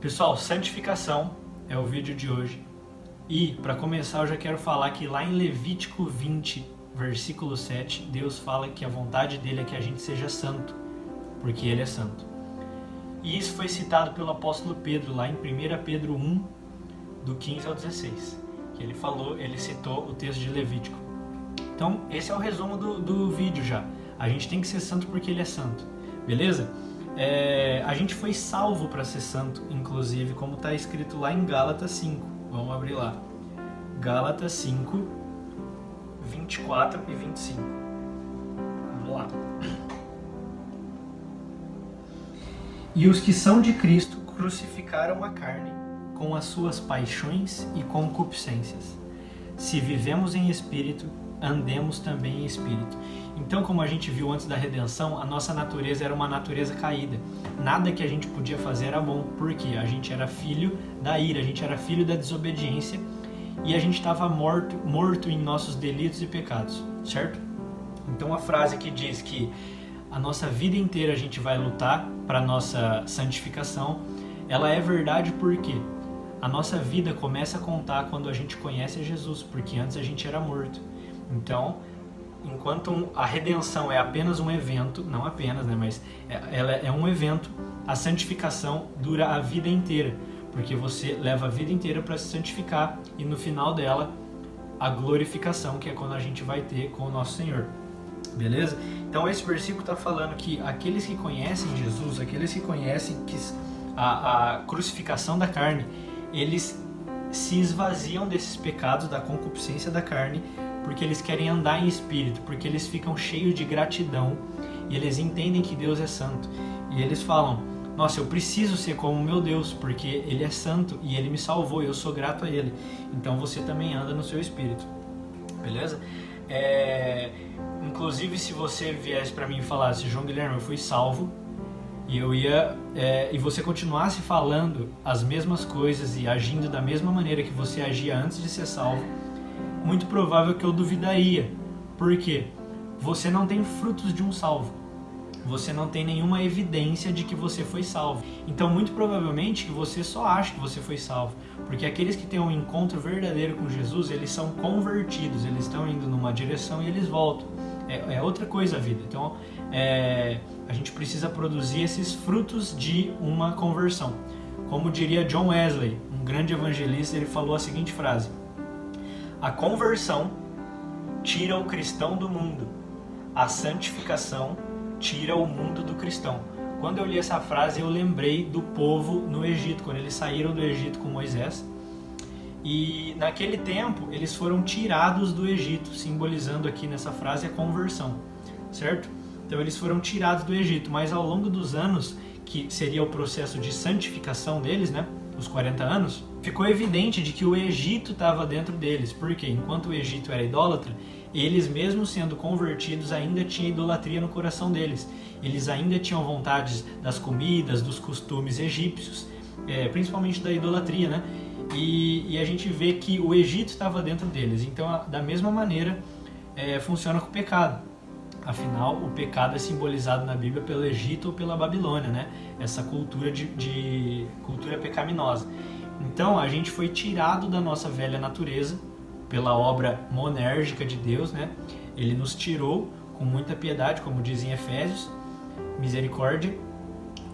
Pessoal, santificação é o vídeo de hoje. E, para começar, eu já quero falar que lá em Levítico 20, versículo 7, Deus fala que a vontade dele é que a gente seja santo, porque ele é santo. E isso foi citado pelo apóstolo Pedro, lá em 1 Pedro 1, do 15 ao 16, que ele citou o texto de Levítico. Então, esse é o resumo do vídeo já. A gente tem que ser santo porque ele é santo, beleza? A gente foi salvo para ser santo, inclusive, como está escrito lá em Gálatas 5. Vamos abrir lá. Gálatas 5, 24 e 25. Vamos lá. E os que são de Cristo crucificaram a carne com as suas paixões e concupiscências. Se vivemos em espírito, andemos também em espírito. Então, como a gente viu antes da redenção, a nossa natureza era uma natureza caída. Nada que a gente podia fazer era bom, porque a gente era filho da ira, a gente era filho da desobediência e a gente estava morto em nossos delitos e pecados, certo? Então a frase que diz que a nossa vida inteira a gente vai lutar para a nossa santificação, ela é verdade porque a nossa vida começa a contar quando a gente conhece Jesus, porque antes a gente era morto. Então, enquanto a redenção é apenas um evento, não apenas, né, mas ela é um evento, a santificação dura a vida inteira, porque você leva a vida inteira para se santificar e no final dela, a glorificação, que é quando a gente vai ter com o nosso Senhor. Beleza? Então esse versículo está falando que aqueles que conhecem Jesus, aqueles que conhecem que a crucificação da carne, eles se esvaziam desses pecados da concupiscência da carne, porque eles querem andar em espírito, porque eles ficam cheios de gratidão e eles entendem que Deus é santo. E eles falam, nossa, eu preciso ser como meu Deus, porque Ele é santo e Ele me salvou e eu sou grato a Ele. Então você também anda no seu espírito. Beleza? Inclusive, se você viesse para mim e falasse, João Guilherme, eu fui salvo, e e você continuasse falando as mesmas coisas e agindo da mesma maneira que você agia antes de ser salvo, muito provável que eu duvidaria. Por quê? Você não tem frutos de um salvo. Você não tem nenhuma evidência de que você foi salvo. Então, muito provavelmente que você só acha que você foi salvo. Porque aqueles que têm um encontro verdadeiro com Jesus, eles são convertidos. Eles estão indo numa direção e eles voltam. É outra coisa a vida. Então, a gente precisa produzir esses frutos de uma conversão. Como diria John Wesley, um grande evangelista, ele falou a seguinte frase: a conversão tira o cristão do mundo, a santificação tira o mundo do cristão. Quando eu li essa frase, eu lembrei do povo no Egito, quando eles saíram do Egito com Moisés. E naquele tempo, eles foram tirados do Egito, simbolizando aqui nessa frase a conversão, certo? Então eles foram tirados do Egito, mas ao longo dos anos, que seria o processo de santificação deles, né? Os 40 anos, ficou evidente de que o Egito estava dentro deles, porque enquanto o Egito era idólatra, eles mesmo sendo convertidos ainda tinha idolatria no coração deles. Eles ainda tinham vontades das comidas, dos costumes egípcios, principalmente da idolatria, né? E a gente vê que o Egito estava dentro deles. Então, da mesma maneira, funciona com o pecado. Afinal, o pecado é simbolizado na Bíblia pelo Egito ou pela Babilônia, né? Essa cultura cultura pecaminosa. Então, a gente foi tirado da nossa velha natureza pela obra monérgica de Deus, né? Ele nos tirou com muita piedade, como diz em Efésios, misericórdia.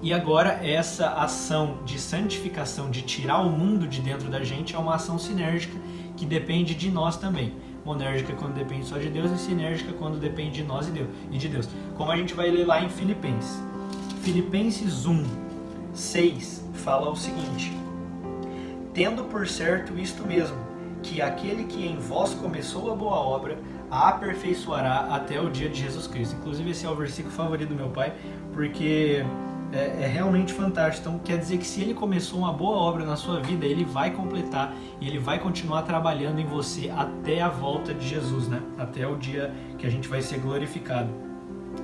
E agora essa ação de santificação, de tirar o mundo de dentro da gente, é uma ação sinérgica que depende de nós também. Monérgica quando depende só de Deus e sinérgica quando depende de nós e de Deus. Como a gente vai ler lá em Filipenses. Filipenses 1, 6 fala o seguinte: tendo por certo isto mesmo, que aquele que em vós começou a boa obra, a aperfeiçoará até o dia de Jesus Cristo. Inclusive esse é o versículo favorito do meu pai, porque é realmente fantástico. Então quer dizer que se ele começou uma boa obra na sua vida, ele vai completar e ele vai continuar trabalhando em você até a volta de Jesus, né? Até o dia que a gente vai ser glorificado.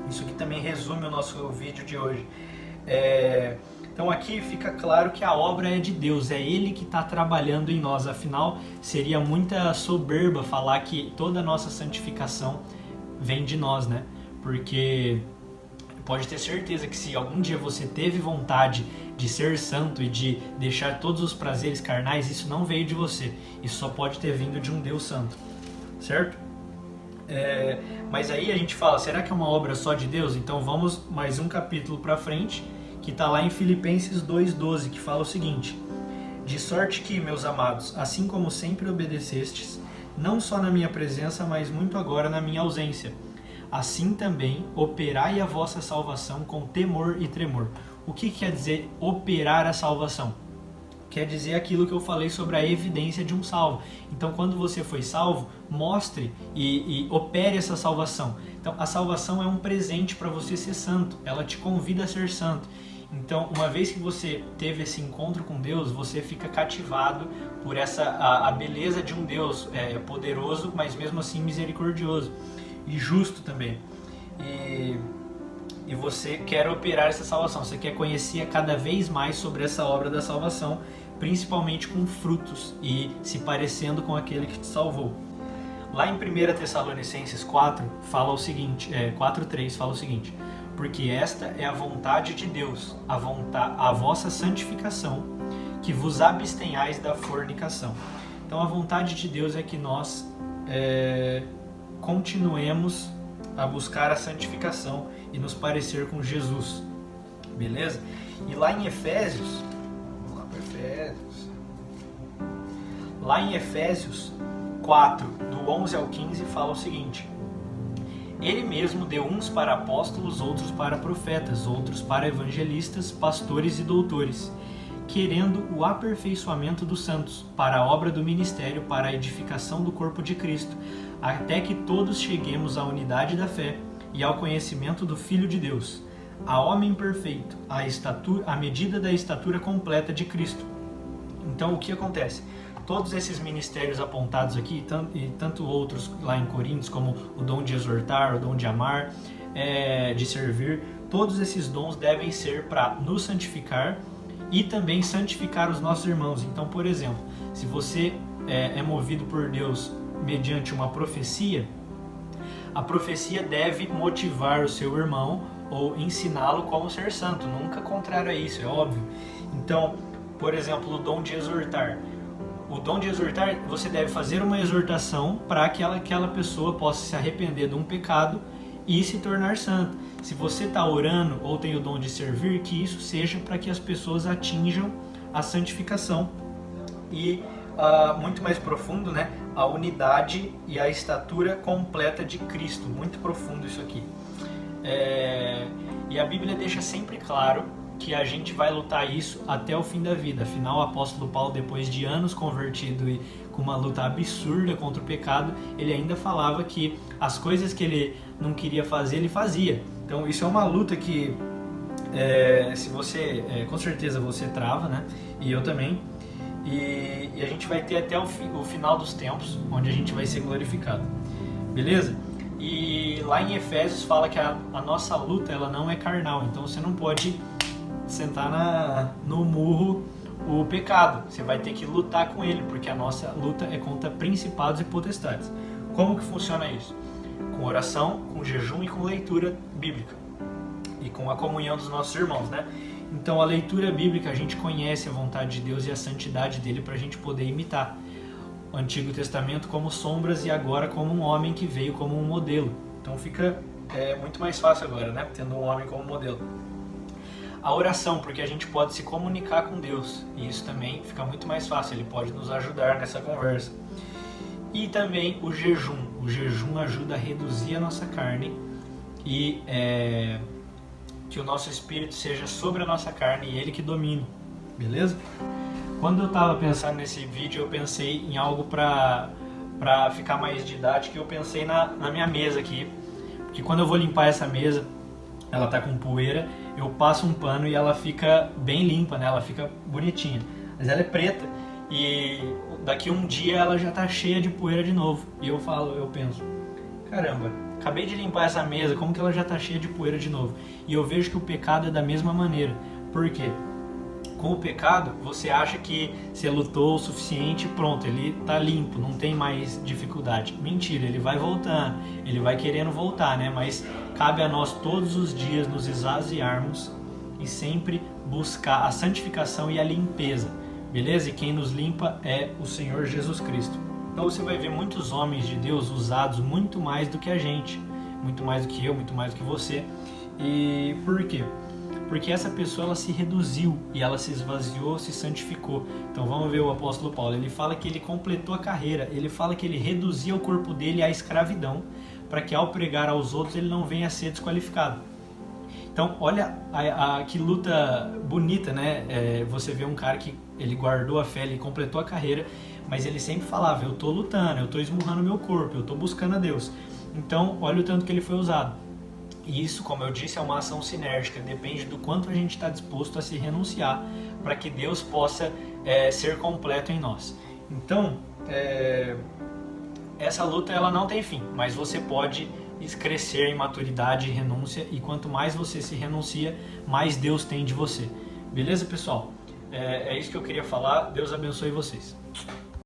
Isso aqui também resume o nosso vídeo de hoje. Então aqui fica claro que a obra é de Deus, é Ele que está trabalhando em nós. Afinal, seria muita soberba falar que toda a nossa santificação vem de nós, né? Porque pode ter certeza que se algum dia você teve vontade de ser santo e de deixar todos os prazeres carnais, isso não veio de você. Isso só pode ter vindo de um Deus santo, certo? Mas aí a gente fala, será que é uma obra só de Deus? Então vamos mais um capítulo para frente, que está lá em Filipenses 2,12, que fala o seguinte: de sorte que, meus amados, assim como sempre obedecestes, não só na minha presença, mas muito agora na minha ausência, assim também operai a vossa salvação com temor e tremor. O que quer dizer operar a salvação? Quer dizer aquilo que eu falei sobre a evidência de um salvo. Então, quando você foi salvo, mostre e opere essa salvação. Então, a salvação é um presente para você ser santo. Ela te convida a ser santo. Então, uma vez que você teve esse encontro com Deus, você fica cativado por a beleza de um Deus poderoso, mas mesmo assim misericordioso e justo também. E você quer operar essa salvação, você quer conhecer cada vez mais sobre essa obra da salvação, principalmente com frutos e se parecendo com aquele que te salvou. Lá em 1 Tessalonicenses 4, fala o seguinte, 4:3 fala o seguinte: porque esta é a vontade de Deus, a vossa santificação, que vos abstenhais da fornicação. Então a vontade de Deus é que nós continuemos a buscar a santificação e nos parecer com Jesus, beleza? E lá em Efésios, vamos lá para Efésios, lá em Efésios 4, do 11 ao 15, fala o seguinte: ele mesmo deu uns para apóstolos, outros para profetas, outros para evangelistas, pastores e doutores, querendo o aperfeiçoamento dos santos, para a obra do ministério, para a edificação do corpo de Cristo, até que todos cheguemos à unidade da fé e ao conhecimento do Filho de Deus, a homem perfeito, à medida da estatura completa de Cristo. Então, o que acontece? Todos esses ministérios apontados aqui, e tanto outros lá em Coríntios, como o dom de exortar, o dom de amar, de servir, todos esses dons devem ser para nos santificar e também santificar os nossos irmãos. Então, por exemplo, se você é movido por Deus mediante uma profecia, a profecia deve motivar o seu irmão ou ensiná-lo como ser santo, nunca contrário a isso, é óbvio. Então, por exemplo, o dom de exortar. O dom de exortar, você deve fazer uma exortação para que aquela pessoa possa se arrepender de um pecado e se tornar santa. Se você está orando ou tem o dom de servir, que isso seja para que as pessoas atinjam a santificação e, muito mais profundo, né, a unidade e a estatura completa de Cristo. Muito profundo isso aqui. E a Bíblia deixa sempre claro que a gente vai lutar isso até o fim da vida. Afinal, o apóstolo Paulo, depois de anos convertido e com uma luta absurda contra o pecado, ele ainda falava que as coisas que ele não queria fazer, ele fazia. Então, isso é uma luta que, se você, com certeza você trava, né? E eu também. E a gente vai ter até o final dos tempos, onde a gente vai ser glorificado. Beleza? E lá em Efésios fala que a nossa luta, ela não é carnal. Então, você não pode sentar no murro o pecado. Você vai ter que lutar com ele, porque a nossa luta é contra principados e potestades. Como que funciona isso? Com oração, com jejum e com leitura bíblica. E com a comunhão dos nossos irmãos, né? Então, a leitura bíblica, a gente conhece a vontade de Deus e a santidade dele para a gente poder imitar o Antigo Testamento como sombras e agora como um homem que veio como um modelo. Então, fica muito mais fácil agora, né? Tendo um homem como modelo. A oração, porque a gente pode se comunicar com Deus, e isso também fica muito mais fácil, ele pode nos ajudar nessa conversa. E também o jejum. O jejum ajuda a reduzir a nossa carne e que o nosso espírito seja sobre a nossa carne e ele que domine, beleza? Quando eu estava pensando nesse vídeo, eu pensei em algo para ficar mais didático, eu pensei na minha mesa aqui, porque quando eu vou limpar essa mesa, ela tá com poeira, eu passo um pano e ela fica bem limpa, né? Ela fica bonitinha. Mas ela é preta e daqui um dia ela já tá cheia de poeira de novo. E eu penso, caramba, acabei de limpar essa mesa, como que ela já tá cheia de poeira de novo? E eu vejo que o pecado é da mesma maneira. Por quê? com o pecado, você acha que você lutou o suficiente, pronto, ele tá limpo, não tem mais dificuldade. Mentira, ele vai voltando, ele vai querendo voltar, né? Mas cabe a nós todos os dias nos esvaziarmos e sempre buscar a santificação e a limpeza, beleza? E quem nos limpa é o Senhor Jesus Cristo. Então você vai ver muitos homens de Deus usados muito mais do que a gente, muito mais do que eu, muito mais do que você. E por quê? Porque essa pessoa ela se reduziu e ela se esvaziou, se santificou. Então vamos ver o apóstolo Paulo, ele fala que ele completou a carreira, ele fala que ele reduzia o corpo dele à escravidão, para que ao pregar aos outros ele não venha a ser desqualificado. Então olha que luta bonita, né? Você vê um cara que ele guardou a fé, ele completou a carreira, mas ele sempre falava, eu estou lutando, eu estou esmurrando meu corpo, eu estou buscando a Deus. Então olha o tanto que ele foi usado. E isso, como eu disse, é uma ação sinérgica, depende do quanto a gente está disposto a se renunciar para que Deus possa ser completo em nós. Então, essa luta ela não tem fim, mas você pode crescer em maturidade e renúncia, e quanto mais você se renuncia, mais Deus tem de você. Beleza, pessoal? É isso que eu queria falar. Deus abençoe vocês.